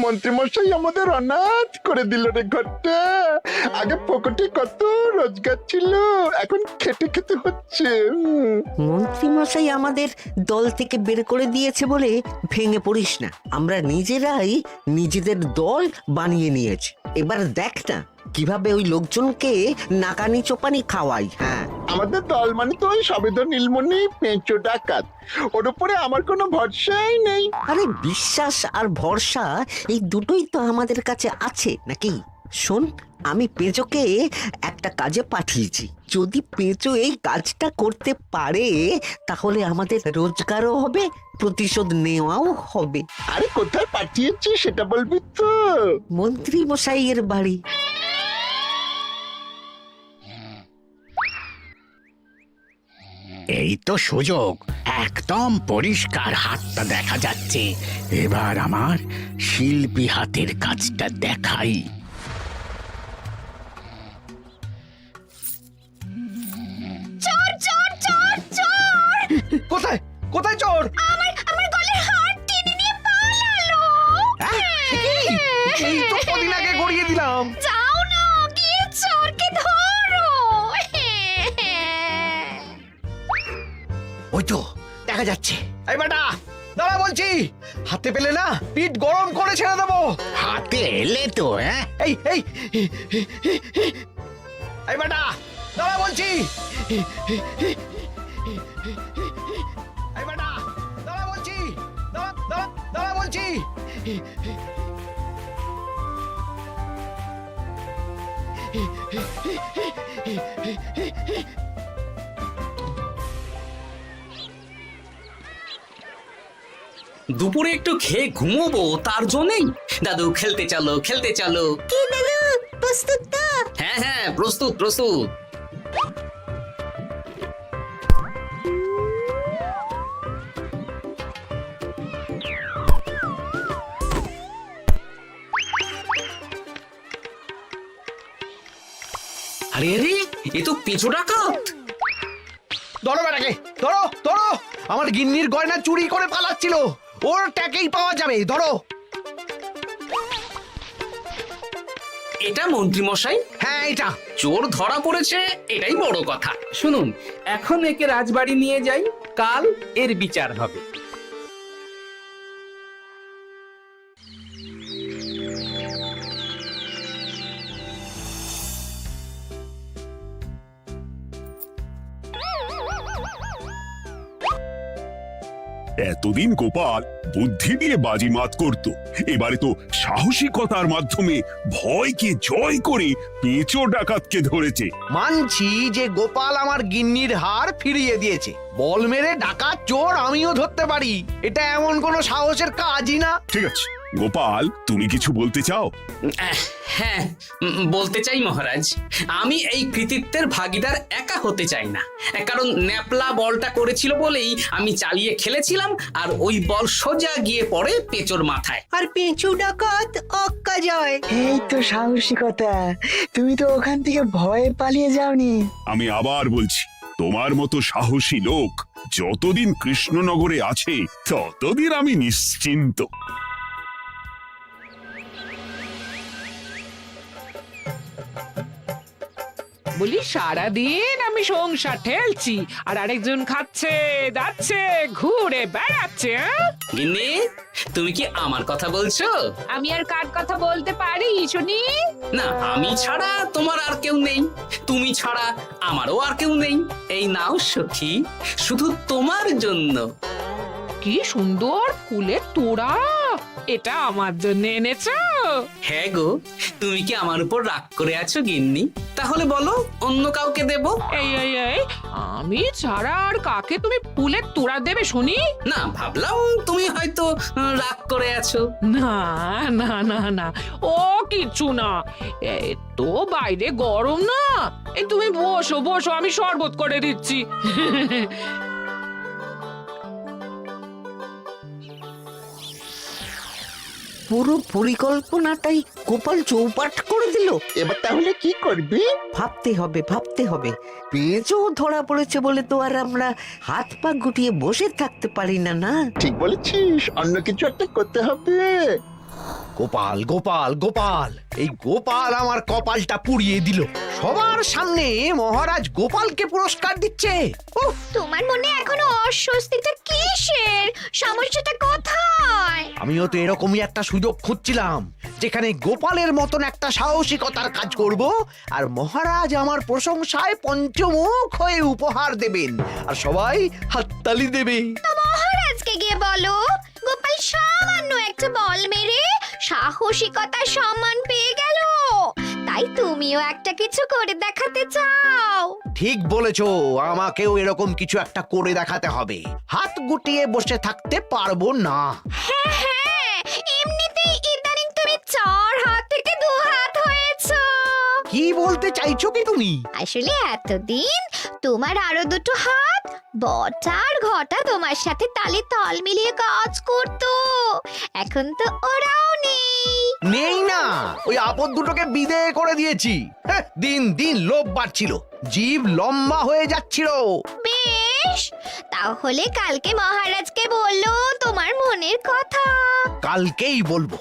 মন্ত্রীমশাই আমাদের অনাথ করে দিল রে ঘরটা। আগে পকেটে কত রোজগার ছিল, এখন খেটে খেতে হচ্ছে। মন্ত্রী মশাই আমাদের দল থেকে বের করে দিয়েছে বলে ভেঙে পড়িস না। আমরা নিজেরাই নিজেদের দল বানিয়ে নিয়েছি। এবার দেখ না কিভাবে ওই লোকজনকে নাকানি চোপানি খাওয়াই। হ্যাঁ, আমাদের দল মানে তো ওই সবেদর নীলমণি পেঁচো ডাকাত, ওর উপরে আমার কোনো ভরসাই নেই। আরে বিশ্বাস আর ভরসা এই দুটোই তো আমাদের কাছে আছে নাকি? শোন, আমি পেঁচোকে একটা কাজে পাঠিয়েছি। যদি পেঁচো এই কাজটা করতে পারে তাহলে আমাদের রোজগারও হবে, প্রতিশোধ নেওয়াও হবে। আরে কোথায় পাঠিয়েছি সেটা বলবি তো? মন্ত্রী মশাইয়ের বাড়ি। এই তো সুযোগ, একদম পরিষ্কার হাতটা দেখা যাচ্ছে। এবার আমার শিল্পী হাতের কাজটা দেখাই। চোর চোর চোর চোর! কোথায় কোথায় চোর? আমার গলার হার টেনে নিয়ে পালালো। এই তো কদিন আগে গড়িয়ে দিলাম। যাও না, গিয়ে চোরকে ধরো। ওই তো দেখা যাচ্ছে। এই বেটা দাঁড়া বলছি, হাতে পেলে না পিঠ গরম করে ছেড়ে দেবো। হাতে এলে তো এই এই এই বেটা দাঁড়া বলছি। এই বেটা দাঁড়া বলছি, দাঁড়া দাঁড়া দাঁড়া বলছি। দুপুরে একটু খেয়ে ঘুমোবো তার জন্যই। দাদু খেলতে চলো খেলতে চলো। কি দাদু, প্রস্তুত তো? হ্যাঁ হ্যাঁ, প্রস্তুত প্রস্তুত। আরে আরে, এ তো পেঁচো ডাকাত। ধরো বেটাকে, ধরো ধরো। আমার গিন্নির গয়না চুরি করে পালাচ্ছিল, ওর ট্যাকেই পাওয়া যাবে। ধরো। এটা মন্ত্রী মশাই, হ্যাঁ এটা। চোর ধরা পড়েছে, এটাই বড় কথা। শুনুন, এখন একে রাজবাড়ি নিয়ে যাই, কাল এর বিচার হবে। এতদিন গোপাল বুদ্ধি দিয়ে বাজিমাত করত, এবারে তো সাহসিকতার মাধ্যমে ভয়কে জয় করে পেঁচো ডাকাতকে ধরেছে। মানছি যে গোপাল আমার গিন্নির হার ফিরিয়ে দিয়েছে। বল মেরে ডাকাত চোর আমিও ধরতে পারি, এটা এমন কোনো সাহসের কাজই না। ঠিক আছে গোপাল, তুমি কিছু বলতে চাও? হ্যাঁ, বলতে চাই মহারাজ, আমি এই কৃতিত্বের ভাগীদার একা হতে চাই না। কারণ ন্যাপলা বলটা করেছিল বলেই আমি চালিয়ে খেলেছিলাম, আর ওই বল সোজা গিয়ে পড়ে পেঁচোর মাথায়। আর পেঁচু ডাকাত অক্কা যায়। এই তো সাহসিকতা, তুমি তো ওখান থেকে ভয়ে পালিয়ে যাওনি। আমি আবার বলছি, তোমার মতো সাহসী লোক যতদিন কৃষ্ণনগরে আছে ততদিন আমি নিশ্চিন্ত। বলি সারাদিন আমি সংসার ঠেলছি আর আরেকজন খাচ্ছে দাচ্ছে ঘুরে বেড়াচ্ছে। গিন্নি, তুমি কি আমার কথা বলছো? আমি আর কার কথা বলতে পারি শুনি? না, আমি ছাড়া তোমার আর কেউ নেই, তুমি ছাড়া আমারও আর কেউ নেই। এই নাও সখী, শুধু তোমার জন্য। কি সুন্দর ফুলের তোড়া, এটা আমার জন্য এনেছো? হ্যাঁ গো, তুমি কি আমার উপর রাগ করে আছো গিন্নি? তাহলে বলো, অন্য কাউকে দেব? এই এই এই, আমি ছাড়া আর কাকে তুমি ফুলের তোড়া দেবে শুনি? না, ভাবলাম তুমি হয়তো রাগ করে আছো। না না না না, ও কিছু না। এই তো বাইরে গরম না, এই তুমি বসো বসো, আমি শরবত করে দিচ্ছি। পুরো পরিকল্পনাটাই গোপাল চৌপাট করে দিল। এবার তাহলে কি করবি? ভাবতে হবে পেঁচো ধরা পড়েছে বলে তো আর আমরা হাত পা গুটিয়ে বসে থাকতে পারি না। না ঠিক বলেছিস, অন্য কিছু একটা করতে হবে। গোপাল গোপাল গোপাল, এই গোপাল আমার কপালটা পুড়িয়ে দিল। সবার সামনে মহারাজ গোপালকে পুরস্কার দিচ্ছে। উফ, তোমার মনে এখনো অস্বস্তিটা কিসের? সমস্যাটা কোথায়? আমিও তো এরকমই একটা সুযোগ খুঁজছিলাম, যেখানে গোপালের মতন একটা সাহসিকতার কাজ করব, আর মহারাজ আমার প্রশংসায় পঞ্চমুখ হয়ে উপহার দেবেন, আর সবাই হাততালি দেবে। মহারাজকে গিয়ে বলো গোপাল সামান্য একটা বল মেরে সাহসিকতার সম্মান পেয়ে গেল, তাই তুমিও একটা কিছু করে দেখাতে চাও। ঠিক বলেছো, আমাকেও এরকম কিছু একটা করে দেখাতে হবে। হাত গুটিয়ে বসে থাকতে পারবো না। হ্যাঁ হ্যাঁ, এমনিতেই ইদানিং তুমি 4 হাত থেকে 2 হাত হয়েছো। কি বলতে চাইছো কি তুমি? আসলে এতদিন তোমার আরো 2টো হাত বটা আর ঘটা তোমার সাথে তালে তাল মিলিয়ে কাজ করতো, এখন তো ওরাও নেই। নেই না, ওই আপদ দুটোকে বিদেয় করে দিয়েছি। হ্যাঁ, দিন দিন লোভ বাড়ছিল, জীব লম্বা হয়ে যাচ্ছিল। বেশ, তাহলে কালকে মহারাজকে বললো তোমার মনের কথা। কালকেই বলবো।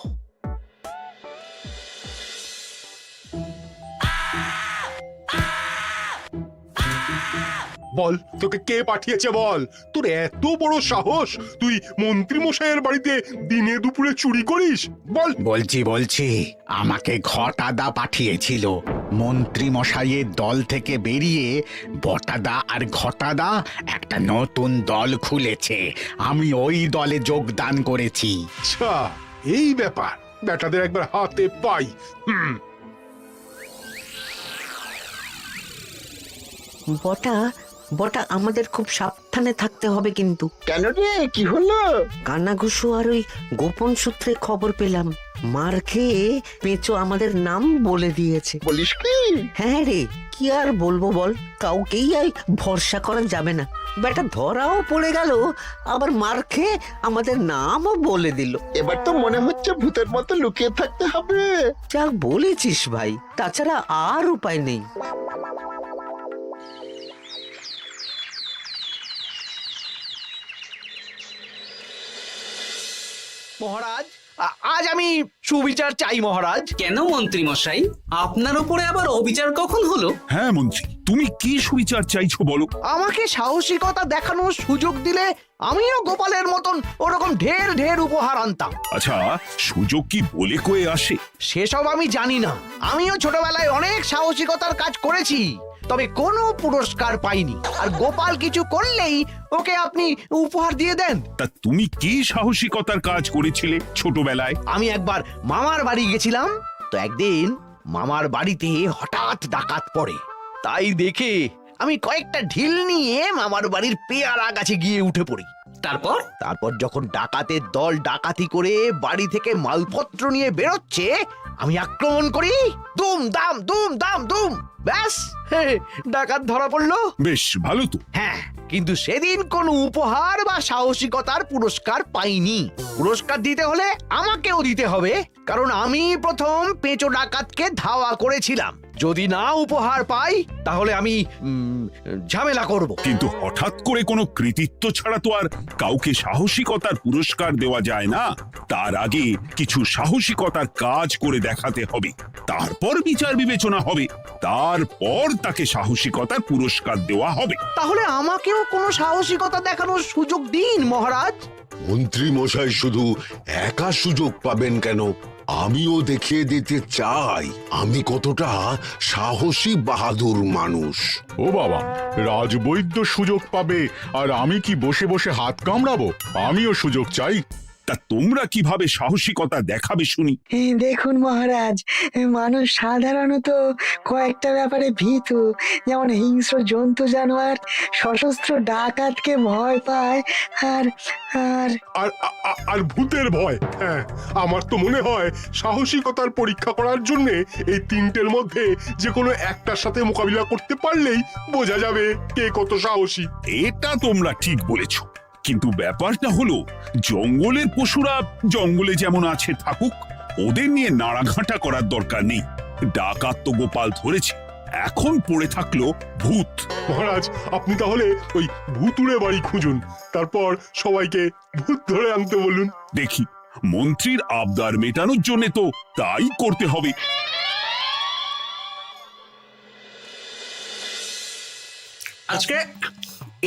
বল, তোকে কে পাঠিয়েছে বল? তোর এত বড় সাহস, তুই মন্ত্রী মশাইয়ের বাড়িতে দিনে দুপুরে চুরি করিস? বল। বলছি আমাকে ঘটাদা পাঠিয়েছিল। মন্ত্রী মশাইয়ের দল থেকে বেরিয়ে বটাদা আর ঘটাদা একটা নতুন দল খুলেছে, আমি ওই দলে যোগদান করেছি। আচ্ছা, এই ব্যাপার। বেটাদের একবার হাতে পাই। বটা আমাদের খুব সাবধানে থাকতে হবে কিন্তু। কেন রে, কি হলো? কানাঘুষো আর ওই গোপন সূত্রে খবর পেলাম, মার খেয়ে পেঁচো আমাদের নাম বলে দিয়েছে। বলিস কি? হ্যাঁ রে, কি আর বলবো বল, কাউকেই আর ভরসা করা যাবে না। বেটা ধরাও পড়ে গেল, আবার মার খেয়ে আমাদের নামও বলে দিল। এবার তো মনে হচ্ছে ভূতের মতো লুকিয়ে থাকতে হবে। যা বলেছিস ভাই, তাছাড়া আর উপায় নেই। মহারাজ, আজ আমি সুবিচার চাই মহারাজ। কেন মন্ত্রী মশাই, আপনার উপরে আবার অবিচার কখন হলো? হ্যাঁ মন্ত্রী, তুমি কি সুবিচার চাইছো বলো? আমাকে সাহসিকতা দেখানোর সুযোগ দিলে আমিও গোপালের মতন ওরকম ঢের ঢের উপহার আনতাম। আচ্ছা, সুযোগ কি বলে কয়ে আসে? সেসব আমি জানি না। আমিও ছোটবেলায় অনেক সাহসিকতার কাজ করেছি, তবে কোনো পুরস্কার পাইনি। আর গোপাল কিছু করলেই ওকে আপনি উপহার দিয়ে দেন। তা তুমি কি সাহসিকতার কাজ করেছিলে ছোটবেলায়? আমি একবার মামার বাড়ি গেছিলাম, তো একদিন মামার বাড়িতে হঠাৎ ডাকাত পড়ে। তাই দেখে আমি কয়েকটা ঢিল নিয়ে মামার বাড়ির পেয়ারা গাছে গিয়ে উঠে পড়ি। তারপর যখন ডাকাতের দল ডাকাতি করে বাড়ি থেকে মালপত্র নিয়ে বেরোচ্ছে, আমি আক্রমণ করি। দুম দাম দুম দাম দুম, ব্যাস ডাকাত ধরা পড়লো। বেশ ভালো তো। হ্যাঁ, কিন্তু সেদিন কোনো উপহার বা সাহসিকতার পুরস্কার পাইনি। পুরস্কার দিতে হলে আমাকেও দিতে হবে, কারণ আমি প্রথম পেঁচো ডাকাতকে ধাওয়া করেছিলাম। যদি না উপহার পাই তাহলে আমি ঝামেলা করব। কিন্তু হঠাৎ করে কোনো কৃতিত্ব ছাড়া তো আর কাউকে সাহসিকতার পুরস্কার দেওয়া যায় না। তার আগে কিছু সাহসিকতার কাজ করে দেখাতে হবে, তারপর বিচার বিবেচনা হবে, তারপর তাকে সাহসিকতার পুরস্কার দেওয়া হবে। তাহলে আমাকেও কোনো সাহসিকতা দেখানোর সুযোগ দিন মহারাজ। মন্ত্রী মশাই শুধু একা সুযোগ পাবেন কেন, আমিও দেখিয়ে দিতে চাই আমি কতটা সাহসী বাহাদুর মানুষ। ও বাবা, রাজবৈদ্য সুযোগ পাবে আর আমি কি বসে বসে হাত কামড়াবো? আমিও সুযোগ চাই। তা তোমরা কিভাবে সাহসিকতা দেখাবে শুনি? দেখুন মহারাজ, মানুষ সাধারণত কয়েকটা ব্যাপারে ভীতু, যেমন হিংস্র জন্তু জানোয়ার, সশস্ত্র ডাকাতকে ভয় পায়, আর আর আর আর ভূতের ভয়। হ্যাঁ, আমার তো মনে হয় সাহসিকতার পরীক্ষা করার জন্য এই তিনটের মধ্যে যে কোনো একটার সাথে মোকাবিলা করতে পারলেই বোঝা যাবে কে কত সাহসী। এটা তোমরা ঠিক বলেছো, কিন্তু ব্যাপারটা হলো জঙ্গলের পশুরা জঙ্গলে যেমন আছে থাকুক, ওদের নিয়ে নাড়াঘাটা করার দরকার নেই। ডাকাত তো গোপাল ধরেছে, এখন পড়ে থাকলো ভূত। মহারাজ, আপনি তাহলে ওই ভুতুড়ে বাড়ি খুঁজুন, তারপর সবাইকে ভূত ধরে আনতে বলুন। দেখি, মন্ত্রীর আবদার মেটানোর জন্য তো তাই করতে হবে। আজকে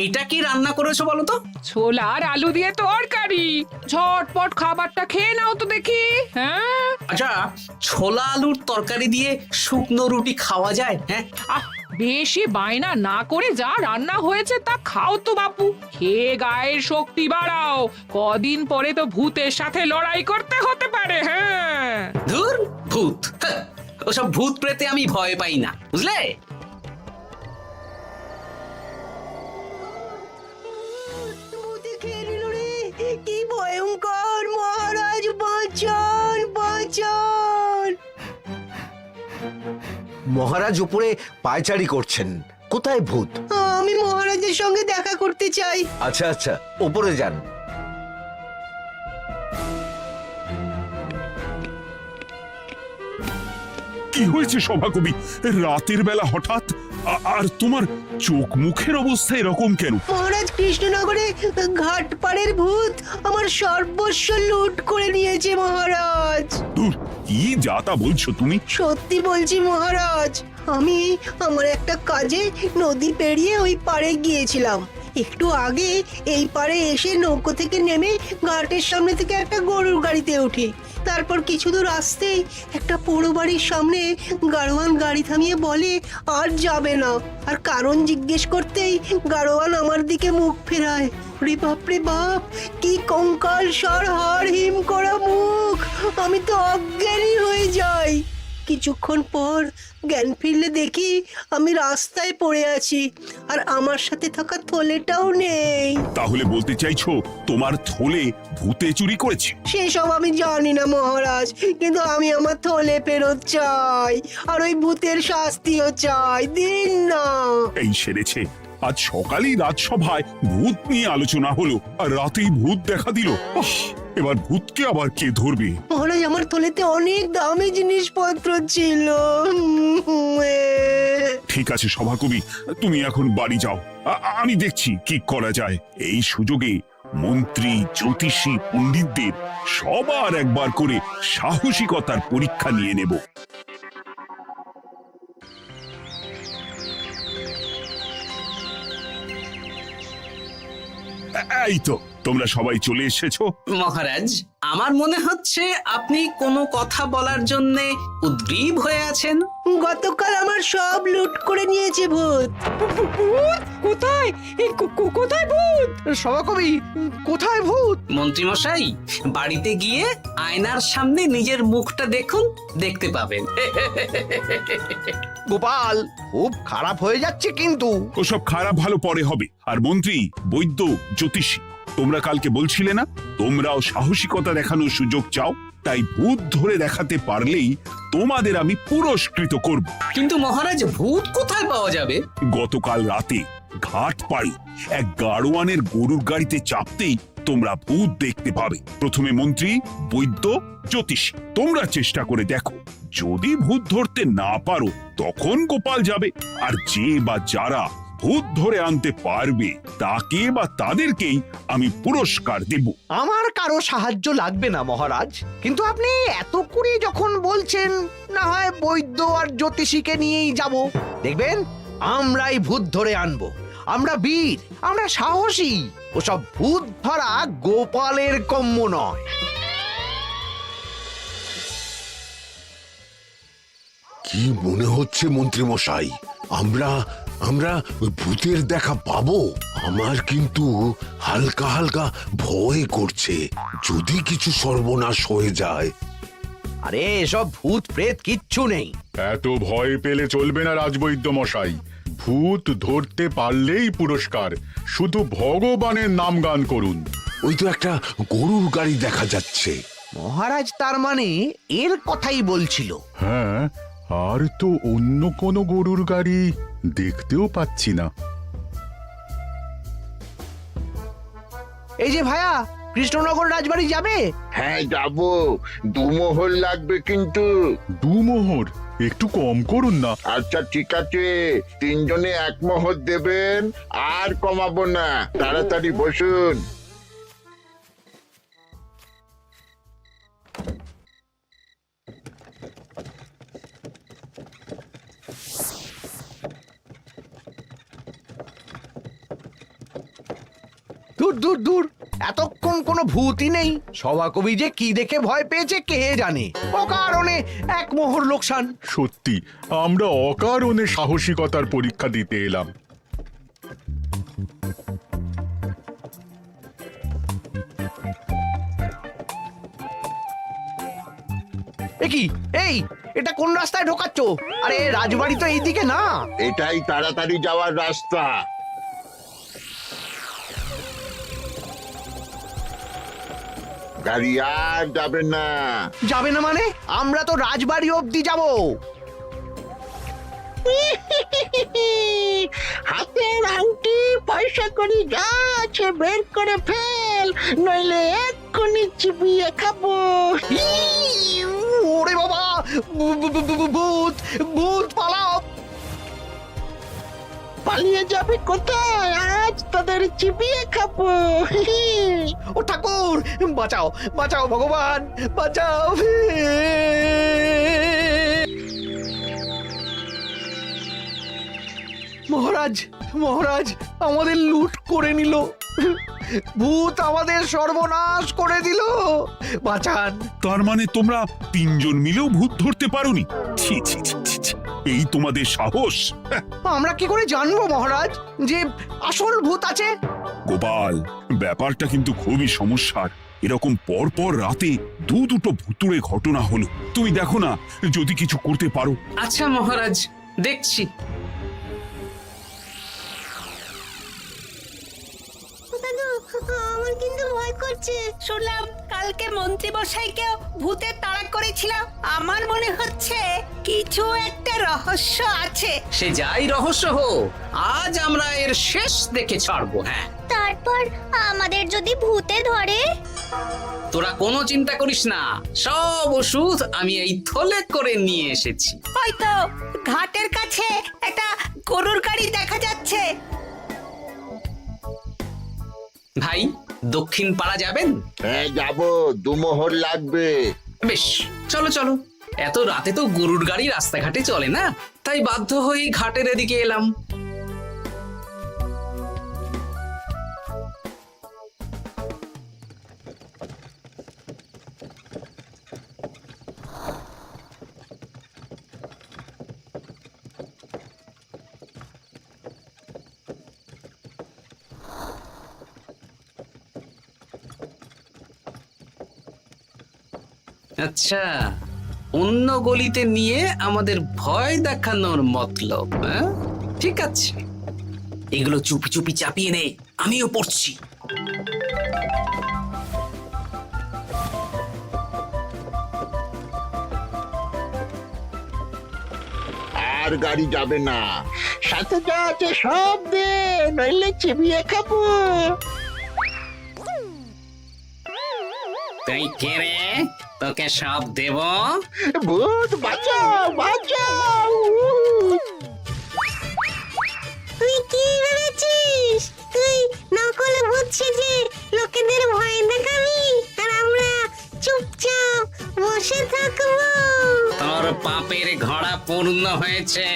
এটা কি রান্না করেছো বলো তো? ছোলা আর আলু দিয়ে তরকারি। ঝটপট খাবারটা খেয়ে নাও তো দেখি। হ্যাঁ, আচ্ছা, ছোলা আলুর তরকারি দিয়ে শুকনো রুটি খাওয়া যায়? হ্যাঁ, আহ বেশি বায়না না করে যা রান্না হয়েছে তা খাও তো বাপু। খেয়ে গায়ের শক্তি বাড়াও, কদিন পরে তো ভূতের সাথে লড়াই করতে হতে পারে। হ্যাঁ, ধুর ভূত, হ্যাঁ, ওসব ভূত প্রেতে আমি ভয় পাই না, বুঝলে? কি ভয়ঙ্কর! মহারাজ বাঁচান, বাঁচান! মহারাজ উপরে পায়চারি করছেন, কোথায় ভূত? আমি মহারাজের সঙ্গে দেখা করতে চাই। আচ্ছা আচ্ছা, উপরে যান। কি হয়েছে সভাকবি, রাতের বেলা হঠাৎ? আর তোমার চোখ মুখের অবস্থা এরকম কেন? মহারাজ, কৃষ্ণনগরে ঘাটপাড়ের ভূত আমার সর্বস্ব লুট করে নিয়েছে মহারাজ। দূর, কি যাতা বলছো তুমি? সত্যি বলছি মহারাজ, আমি আমার একটা কাজে নদী পেরিয়ে ওই পাড়ে গিয়েছিলাম। একটু আগে এই পাড়ে এসে নৌকো থেকে নেমে ঘাটের সামনে থেকে একটা গরুর গাড়িতে উঠি। তারপর কিছু দূর আসতেই একটা পোড়ো বাড়ির সামনে গাড়োয়ান গাড়ি থামিয়ে বলে আর যাবে না। আর কারণ জিজ্ঞেস করতেই গাড়োয়ান আমার দিকে মুখ ফেরায়। রে বাপ রে বাপ, কি কঙ্কাল সার হাড় হিম করা মুখ! আমি তো অজ্ঞানী হয়ে যাই। কিছুক্ষণ পর জ্ঞান ফিরলে দেখি আমি রাস্তায় পড়ে আছি, আর আমার সাথে থাকা থলেটাও নেই। তাহলে বলতে চাইছো তোমার থলে ভূতে চুরি করেছে? সেসব আমি জানি না মহারাজ, কিন্তু আমি আমার থলে ফেরত চাই, আর ওই ভূতের শাস্তিও চাই। দিন না। এই সেরেছে, আজ সকালেই রাজসভায় ভূত নিয়ে আলোচনা হলো, আর রাতেই ভূত দেখা দিল। এবার ভূতকে আবার কে ধরবে? মহারাজ, আমার থলেতে অনেক দামি জিনিসপত্র ছিল। ঠিক আছে সভাকবি, তুমি এখন বাড়ি যাও, আমি দেখছি কি করা যায়। এই সুযোগে মন্ত্রী, জ্যোতিষী, পণ্ডিতদের সবার একবার করে সাহসিকতার পরীক্ষা নিয়ে নেব। এই তো তোমরা সবাই চলে এসেছো। মহারাজ, আমার মনে হচ্ছে আপনি কোনো কথা বলার জন্য উদ্গ্রীব হয়ে আছেন। গতকাল আমার সব লুট করে নিয়েছে ভূত। কোথায়? কোথায় ভূত? সভাকবি, কোথায় ভূত? মন্ত্রী মশাই, বাড়িতে গিয়ে আয়নার সামনে নিজের মুখটা দেখুন, দেখতে পাবেন। গোপাল, খুব খারাপ হয়ে যাচ্ছে কিন্তু। ওসব খারাপ ভালো পরে হবে। আর মন্ত্রী, বৈদ্য, জ্যোতিষী, তোমরা কালকে বলছিলে না তোমরাও সাহসিকতা দেখানোর সুযোগ চাও? তাই ভূত ধরে দেখাতে পারলেই তোমাদের আমি পুরস্কৃত করব। কিন্তু মহারাজ, ভূত কোথায় পাওয়া যাবে? গতকাল রাতে ঘাট পাড়ি এক গাড়োয়ানের গরুর গাড়িতে চাপতেই তোমরা ভূত দেখতে পাবে। প্রথমে মন্ত্রী, বৈদ্য, জ্যোতিষী, তোমরা চেষ্টা করে দেখো। যদি ভূত ধরতে না পারো তখন গোপাল যাবে, আর যে বা যারা ভূত ধরে আনতে পারবে তাকে বা তাদেরকেই আমি পুরস্কার দেব। আমার কারো সাহায্য লাগবে না মহারাজ, কিন্তু আপনি এত করে যখন বলছেন, না হয় বৈদ্য আর জ্যোতিষীকে নিয়েই যাব। দেখবেন, আমরাই ভূত ধরে আনবো। আমরা বীর, আমরা সাহসী। ওসব ভূত ধরা গোপালের কম্য নয়। কি মনে হচ্ছে মন্ত্রী মশাই, আমরা আমরা ওই ভূতের দেখা পাবো? আমার কিন্তু হালকা হালকা ভয় করছে, যদি কিছু সর্বনাশ হয়ে যায়। আরে এসব ভূত প্রেত কিচ্ছু নেই। এত ভয় পেলে চলবে না রাজবৈদ্য মশাই। ভূত ধরতে পারলেই পুরস্কার, শুধু ভগবানের নাম গান করুন। ওই তো একটা গরুর গাড়ি দেখা যাচ্ছে। মহারাজ তার মানে এর কথাই বলছিল। হ্যাঁ, আর তো অন্য কোনো গরুর গাড়ি দেখতেও পাচ্ছি না। এই যে ভায়া, কৃষ্ণনগর রাজবাড়ি যাবে? হ্যাঁ যাব, 2 মোহর লাগবে কিন্তু। 2 মোহর একটু কম করুন না। আচ্ছা ঠিক আছে, 3 জনে 1 মোহর দেবেন, আর কমাবো না। তাড়াতাড়ি বসুন। দূর দূর দূর, এতক্ষণ কোনো ভূতই নেই। সভাকবি যে কি দেখে ভয় পেয়েছে কে জানে। অকারণে 1 মোহর লোকসান। সত্যি আমরা অকারণে সাহসিকতার পরীক্ষা দিতে এলাম। কি এই, এটা কোন রাস্তায় ঢোকাচ্ছ? আরে রাজবাড়ি তো এইদিকে না। এটাই তাড়াতাড়ি যাওয়ার রাস্তা। গাড়ি আর যাবে না। যাবে না মানে? আমরা তো রাজবাড়ি অবধি যাব। হাতের আংটি পয়সা করি যা আছে বের করে ফেল, নইলে এক্ষুনি চিবিয়ে খাবো। ওরে বাবা, ভূত ভূত পালাও। পালিয়ে যাবে কোথায়? আজ তাদের চিবিয়ে খাবো। ও ঠাকুর, বাঁচাও বাঁচাও ভগবান, বাঁচাও। মহারাজ মহারাজ, আমাদের লুট করে নিল। ভূত আমাদের সর্বনাশ করে দিল, বাঁচান। তার মানে তোমরা 3 জন মিলেও ভূত ধরতে পারোনি? ছি ছি ছি ছি ছি। এই তোমাদের সাহস! হ্যাঁ। আমরা কি করে জানবো মহারাজ যে আসল ভূত আছে? গোপাল, ব্যাপারটা কিন্তু খুবই সমস্যার। এরকম পরপর রাতে দুটো ভুতুড়ে ঘটনা হলো। তুমি দেখো না যদি কিছু করতে পারো। আচ্ছা মহারাজ, দেখছি। আমার কিন্তু ভয় করছে। শুনলাম কালকে মন্ত্রী মশাইকেও ভূতে তাড়া করেছিলাম। আমার মনে হচ্ছে কিছু একটা রহস্য আছে। সে যাই রহস্য হোক, আজ আমরা এর শেষ দেখে ছাড়বো। হ্যাঁ, তারপর আমাদের যদি ভূতে ধরে? তোরা কোনো চিন্তা করিস না, সব ওষুধ আমি এই থলে করে নিয়ে এসেছি। হয়তো ঘাটের কাছে একটা গরুর গাড়ি দেখা যাচ্ছে। ভাই, দক্ষিণ পাড়া যাবেন? হ্যাঁ যাব, 2 মোহর লাগবে। বেশ, চলো চলো। এত রাতে তো গরুর গাড়ি রাস্তাঘাটে চলে না, তাই বাধ্য হয়ে ঘাটের এদিকে এলাম। আচ্ছা, অন্য গলিতে নিয়ে আমাদের ভয় দেখানোর মতলব? হ্যাঁ, ঠিক আছে, এগুলো চুপি চুপি চাপিয়ে নে, আমিও পড়ছি। আর গাড়ি যাবে না। সাথে যা আছে সব দে, নইলে চিবিয়ে খাবো। তুই কে রে? তোকে সব দেব? ভূত বাঁচাও বাঁচাও! তুই কি ভেবেছিস? তুই নকল ভূত সেজে লোকেদের ভয় দেখাবি, আর আমরা চুপচাপ বসে থাকবো? তোর পাপের ঘোড়া পূর্ণ হয়েছে,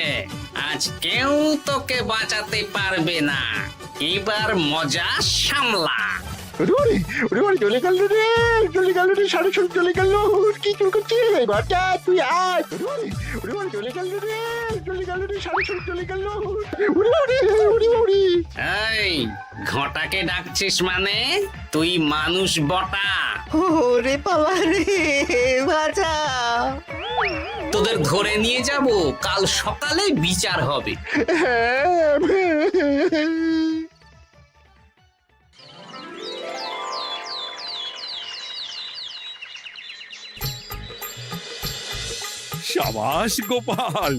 আজ কেউ তোকে বাঁচাতে পারবে না। এবার মজা সামলা। চলে গেল রে, চলে গেল রে, সাড়ে চলে গেল। কি চুল করছিস ঘরটা? তুই আয়। চলে গেল রে, চলে গেল রে, সাড়ে চলে গেল। এই ঘটাকে ডাকছিস মানে? তুই মানুষ বটা। ওরে বাবা রে, বাঁচা। তোদের ধরে নিয়ে যাব, কাল সকালে বিচার হবে। সাবাস গোপাল,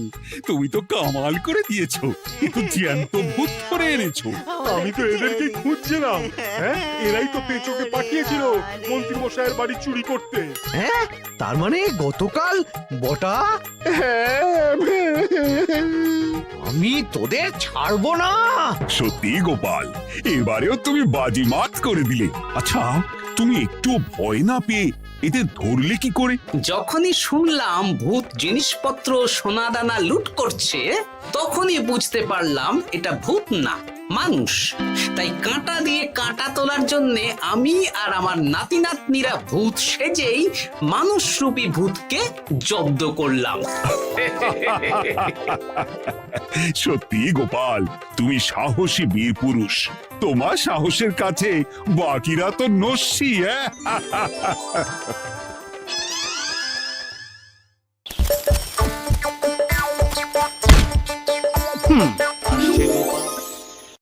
তুমি তো কামাল করে দিয়েছো। কিন্তু জ্যান্ত ভূত ধরে এনেছো। আমি তো এদেরকে খুঁজছিলাম। হ্যাঁ, এরাই তো পেঁচোকে পাঠিয়েছিল মন্ত্রী মশাইয়ের বাড়ি চুরি করতে। হ্যাঁ, তার মানে গতকাল বটা আমি তোদের ছাড়বো না। সত্যি গোপাল, এবারেও তুমি বাজিমাত করে দিলে। আচ্ছা, তুমি একটু ভয় না পেয়ে এদের ধরলে কি করে? যখনই শুনলাম ভূত জিনিসপত্র সোনাদানা লুট করছে, তখনই বুঝতে পারলাম এটা ভূত না, মানুষ। তাই কাঁটা দিয়ে কাঁটা তোলার জন্য আমি আর আমার নাতি নাতনিরা ভূত সেজেই মানুষরূপী ভূতকে জব্দ করলাম। সত্যি গোপাল, তুমি সাহসী বীর পুরুষ। তোমার সাহসের কাছে বাকিরা তো নস্যি।